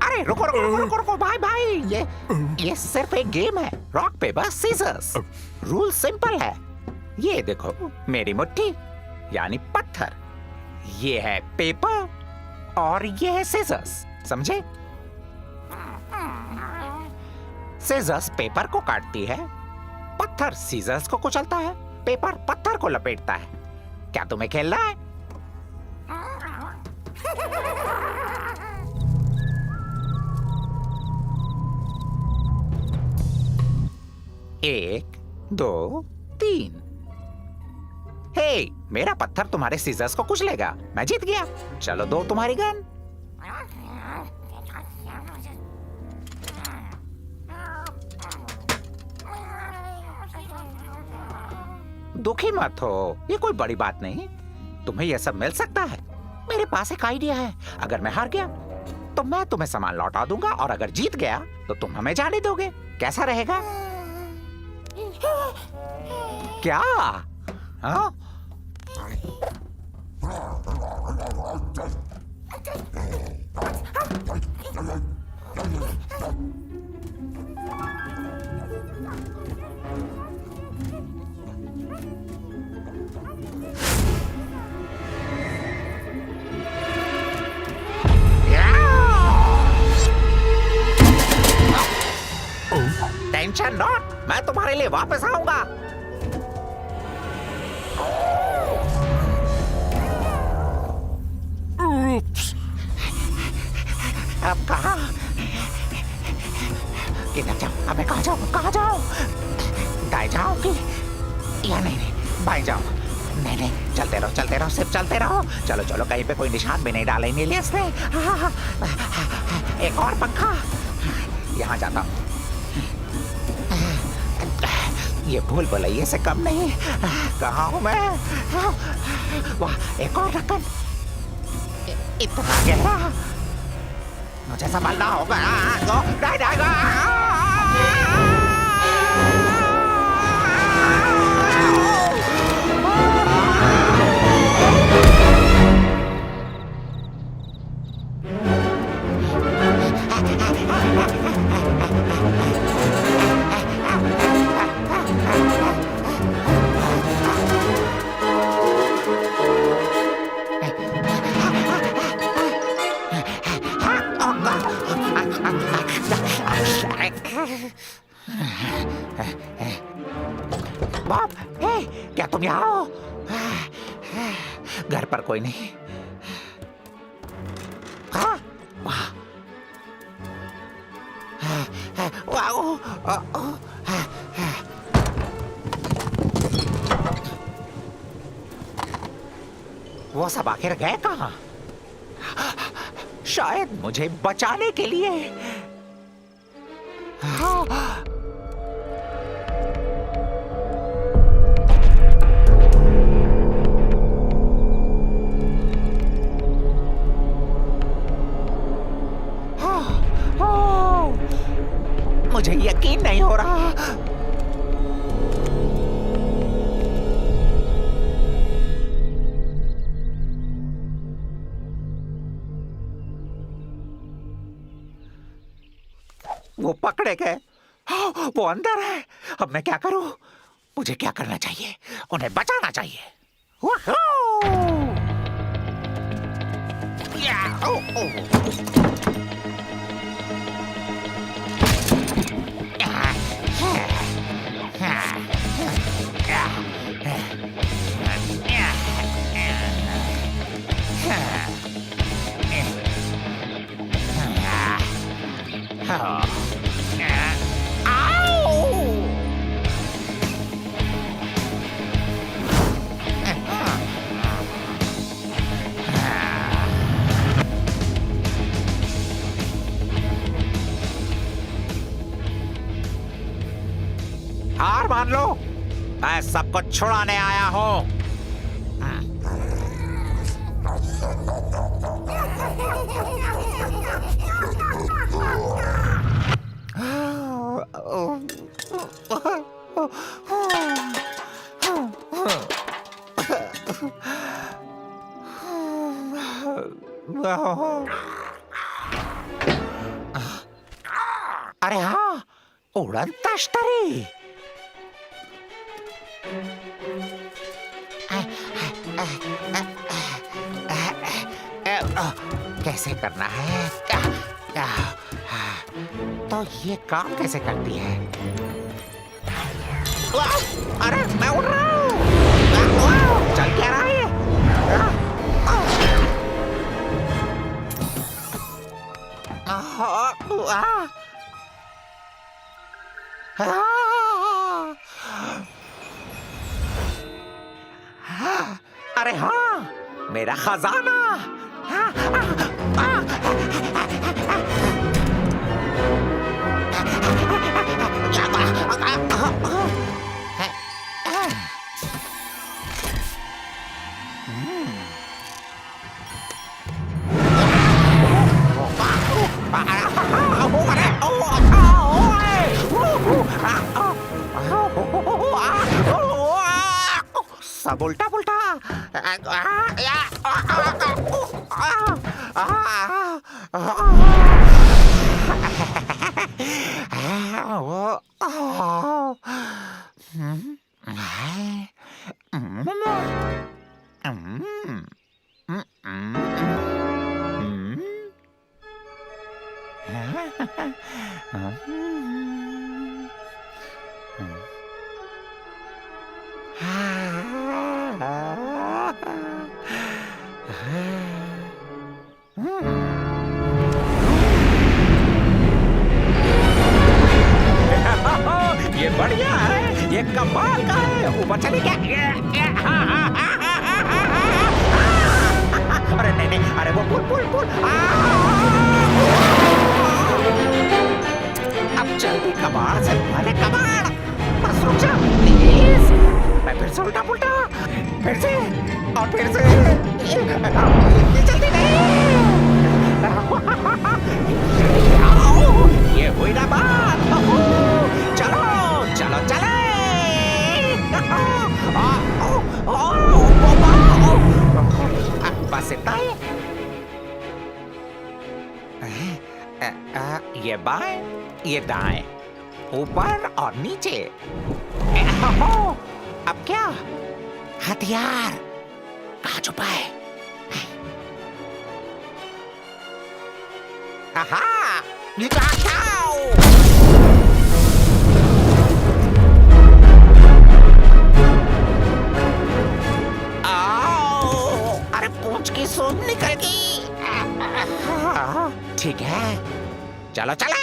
अरे रुको रुको रुको रुको रुको भाई भाई, ये सिर्फ एक गेम है। Rock paper scissors. Rule simple है। ये देखो मेरी मुट्ठी यानी पत्थर, ये है पेपर और ये है सीजर्स, समझे? सीजर्स पेपर को काटती है, पत्थर सीजर्स को कुचलता है, पेपर पत्थर को लपेटता है। क्या तुम्हें खेलना है? 1 2 3। हे, मेरा पत्थर तुम्हारे सीजर्स को कुचलेगा। मैं जीत गया। चलो दो तुम्हारी गन। दुखी मत हो, ये कोई बड़ी बात नहीं। तुम्हें यह सब मिल सकता है। मेरे पास एक आइडिया है। अगर मैं हार गया तो मैं तुम्हें सामान लौटा दूंगा, और अगर जीत गया तो तुम हमें जाने दोगे। कैसा रहेगा? क्या? हाँ? टेंशन नॉट, मैं तुम्हारे लिए वापस आऊंगा। अब कहाँ? किधर जाऊं? अब मैं कहाँ जाऊं? कहाँ जाऊं? दाएं जाऊं कि या नहीं, बाएं जाऊं? नहीं, चलते रहो, सिर्फ चलते रहो। चलो चलो, कहीं पे कोई निशान भी नहीं डाला इन एलियंस ने। एक और पंखा। यहाँ जाता हूँ। ये भूल भुलैया से कम नहीं। कहाँ हूँ मैं? वाह, एक और ढक्कन। इतना गहरा, मुझे संभालना होगा। बॉब, हे, क्या तुम यहाँ हो? घर पर कोई नहीं। हाँ? वाह, वो सब आखिर गए कहाँ? शायद मुझे बचाने के लिए। हाँ। मुझे यकीन नहीं हो रहा। वो पकड़े गए। वो अंदर है। अब मैं क्या करूं? मुझे क्या करना चाहिए? उन्हें बचाना चाहिए। हार मान लो, मैं सबको छुड़ाने आया हूँ। अरे हाँ, उड़न तश्तरी। कैसे करना है? तो ये काम कैसे करती है? अरे मैं उड़ रहा हूँ। चल क्या रहा है? अरे हाँ, मेरा खजाना। सब उल्टा पुल्टा। ये बढ़िया है, ये कमाल का है। ऊपर चले क्या? अरे नहीं नहीं, अरे वो पुल पुल पुल। अब जल्दी कबाड़ से वाले कबाड़, बस रुक जा प्लीज। मैं फिर से उल्टा पुल्टा, फिर से और फिर से। जल्दी नहीं, ये हुई ना बात। चलो चलो चले। बस इतना ही। ये बाएं, ये दाएं, ऊपर और नीचे। अब क्या? हथियार कहाँ छुपाए? आहा! अरे पूंछ की सूंड निकल गई। ठीक है, चलो चले।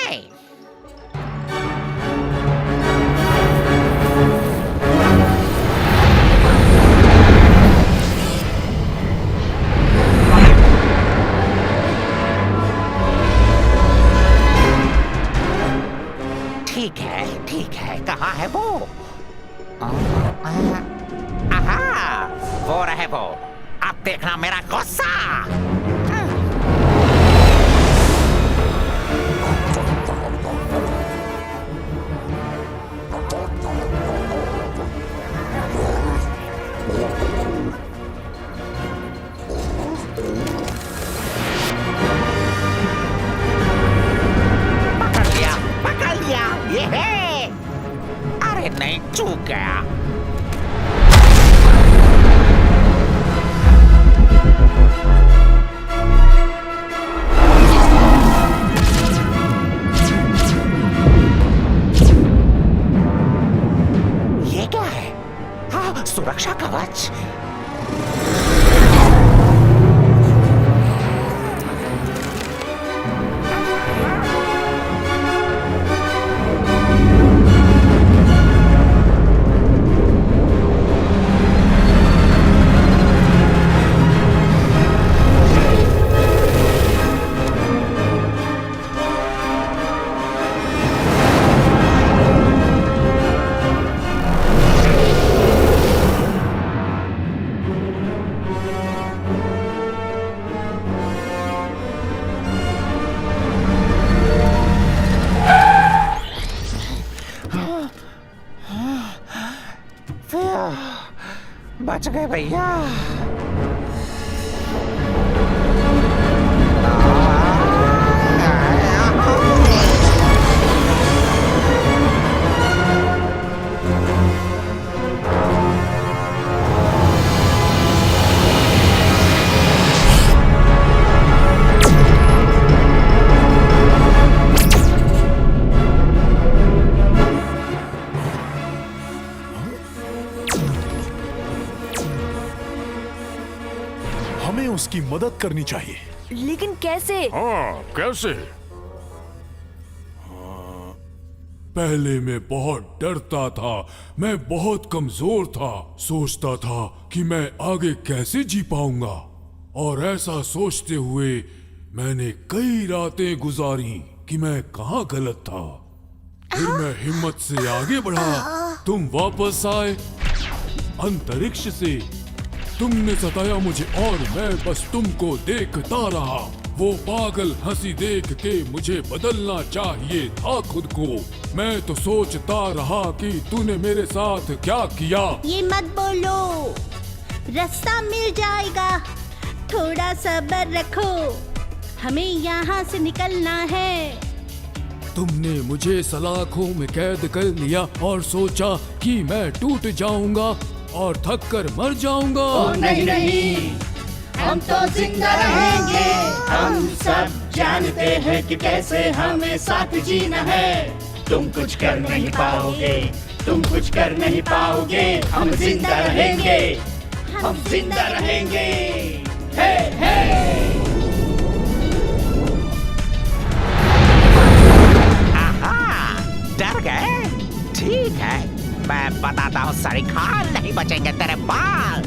ठीक है, कहाँ है वो? आहा, वो रहे वो। अब देखना मेरा गुस्सा। पकड़ लिया, ये है। अरे नहीं, चूक गया। ये क्या है? हाँ, सुरक्षा कवच। बच गए भैया। हमें उसकी मदद करनी चाहिए। लेकिन कैसे? हाँ, कैसे? पहले मैं बहुत डरता था, मैं बहुत कमजोर था, सोचता था कि मैं आगे कैसे जी पाऊंगा। और ऐसा सोचते हुए मैंने कई रातें गुजारी कि मैं कहाँ गलत था। फिर मैं हिम्मत से आगे बढ़ा, तुम वापस आए अंतरिक्ष से। तुमने सताया मुझे और मैं बस तुमको देखता रहा। वो पागल हंसी देख के मुझे बदलना चाहिए था खुद को। मैं तो सोचता रहा कि तूने मेरे साथ क्या किया। ये मत बोलो, रास्ता मिल जाएगा, थोड़ा सब्र रखो, हमें यहाँ से निकलना है। तुमने मुझे सलाखों में कैद कर लिया और सोचा कि मैं टूट जाऊंगा और थक कर मर जाऊंगा। नहीं नहीं, हम तो जिंदा रहेंगे। हम सब जानते हैं कि कैसे हमें साथ जीना है। तुम कुछ कर नहीं पाओगे, तुम कुछ कर नहीं पाओगे। हम जिंदा रहेंगे, हम जिंदा रहेंगे। हे हे। डर गए? ठीक है, मैं बताता हूँ सरीखाल, नहीं बचेंगे तेरे बाल,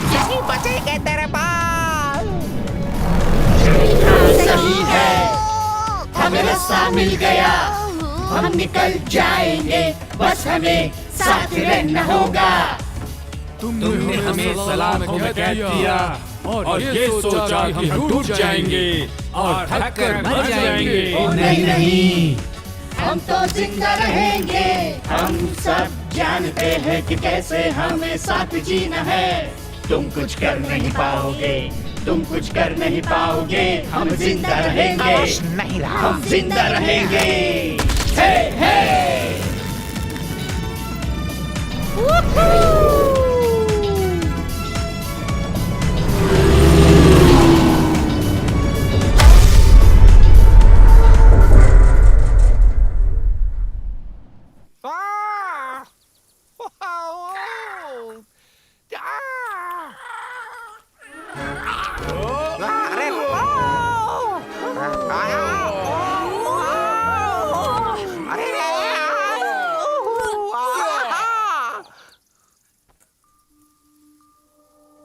नहीं बचेंगे तेरे बाल। सही है, हमें रास्ता मिल गया, हम निकल जाएंगे, बस हमें साथ रहना होगा। तुमने हमें सलाखों में कैद किया और ये सोचा कि हम टूट जाएंगे और थक कर मर जाएंगे। नहीं नहीं, हम तो जिंदा रहेंगे। हम सब जानते हैं कि कैसे हमें साथ जीना है। तुम कुछ कर नहीं पाओगे, तुम कुछ कर नहीं पाओगे। हम जिंदा रहेंगे, नहीं रहा। हम जिंदा रहेंगे। हे हे।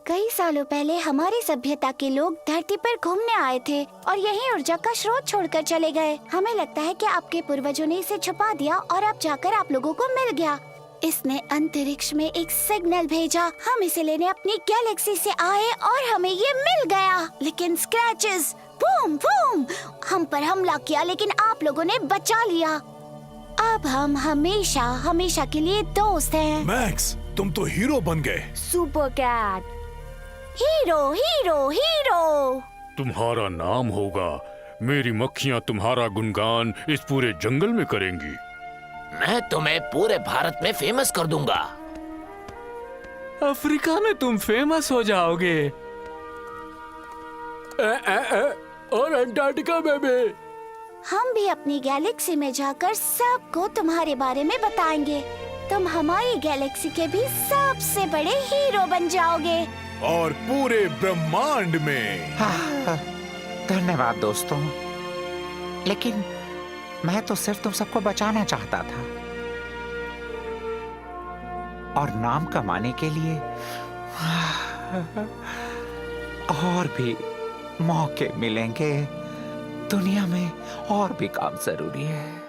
कई सालों पहले हमारी सभ्यता के लोग धरती पर घूमने आए थे और यही ऊर्जा का स्रोत छोड़कर चले गए। हमें लगता है कि आपके पूर्वजों ने इसे छुपा दिया और अब जाकर आप लोगों को मिल गया। इसने अंतरिक्ष में एक सिग्नल भेजा, हम इसे लेने अपनी गैलेक्सी से आए और हमें ये मिल गया। लेकिन स्क्रैचेस, बूम बूम, हम पर हमला किया, लेकिन आप लोगों ने बचा लिया। अब हम हमेशा हमेशा के लिए दोस्त हैं। मैक्स, तुम तो हीरो बन गए। Super cat. Hero hero hero. तुम्हारा नाम होगा, मेरी मक्खियाँ तुम्हारा गुणगान इस पूरे जंगल में करेंगी। मैं तुम्हें पूरे भारत में फेमस कर दूंगा। अफ्रीका में तुम फेमस हो जाओगे। और अंटार्कटिका में भी। हम भी अपनी गैलेक्सी में जाकर सबको तुम्हारे बारे में बताएंगे। तुम हमारी गैलेक्सी के भी सबसे बड़े हीरो बन जाओगे। और पूरे ब्रह्मांड में। धन्यवाद दोस्तों, लेकिन मैं तो सिर्फ तुम सबको बचाना चाहता था। और नाम कमाने के लिए और भी मौके मिलेंगे। दुनिया में और भी काम जरूरी है।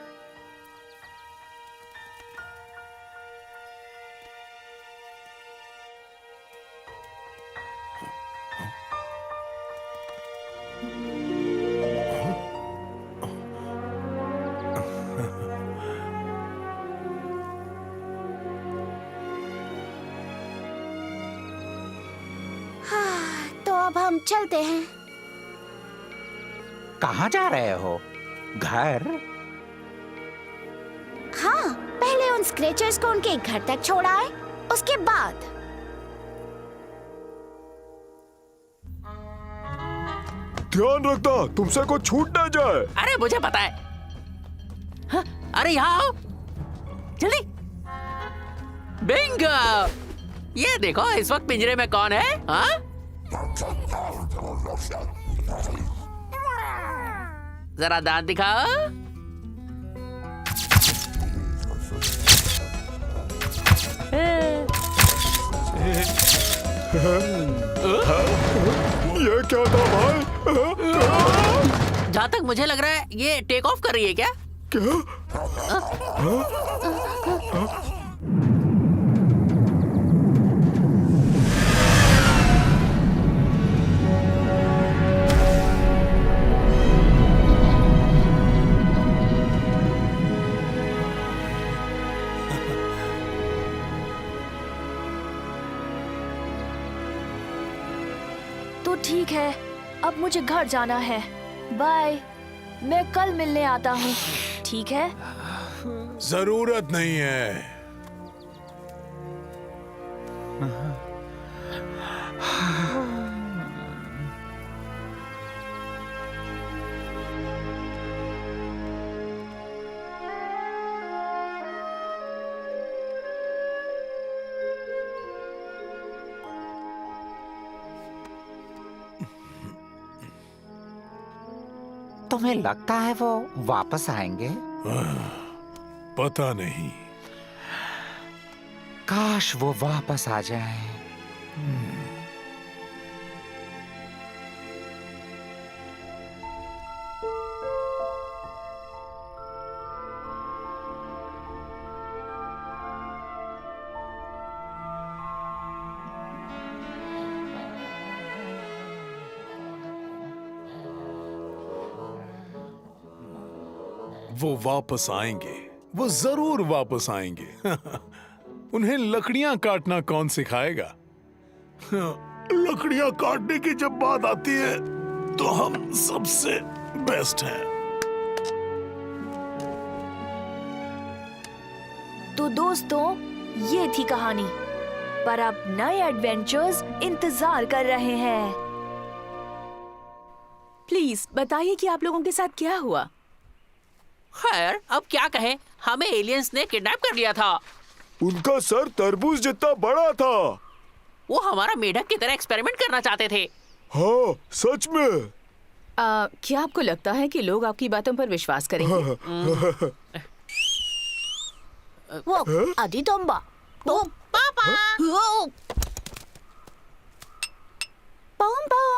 तो अब हम चलते हैं। कहाँ जा रहे हो? घर? हाँ, पहले उन स्क्रैचर्स को उनके घर तक छोड़ाए, उसके बाद। ध्यान रखना, तुमसे कुछ छूट ना जाए। अरे मुझे पता है। हाँ, अरे यहाँ आओ जल्दी। बिंगो, ये देखो इस वक्त पिंजरे में कौन है? हाँ? जरा दांत दिखाओ। ये क्या था भाई? जहाँ तक मुझे लग रहा है ये टेक ऑफ कर रही है क्या? तो ठीक है, अब मुझे घर जाना है। बाय, मैं कल मिलने आता हूँ, ठीक है? जरूरत नहीं है। तुम्हें लगता है वो वापस आएंगे? पता नहीं। काश वो वापस आ जाएं। वो वापस आएंगे, वो जरूर वापस आएंगे। उन्हें लकड़ियां काटना कौन सिखाएगा? लकड़ियां काटने की जब बात आती है तो हम सबसे बेस्ट हैं। तो दोस्तों, ये थी कहानी, पर अब नए एडवेंचर्स इंतजार कर रहे हैं। प्लीज बताइए कि आप लोगों के साथ क्या हुआ? खैर, अब क्या कहें, हमें एलियंस ने किडनैप कर लिया था। उनका सर तरबूज जितना बड़ा था। वो हमारा मेढक की तरह एक्सपेरिमेंट करना चाहते थे। हाँ, सच में। क्या आपको लगता है कि लोग आपकी बातों पर विश्वास करेंगे? वो आदितोंबा, वो पापा, पॉम पॉम।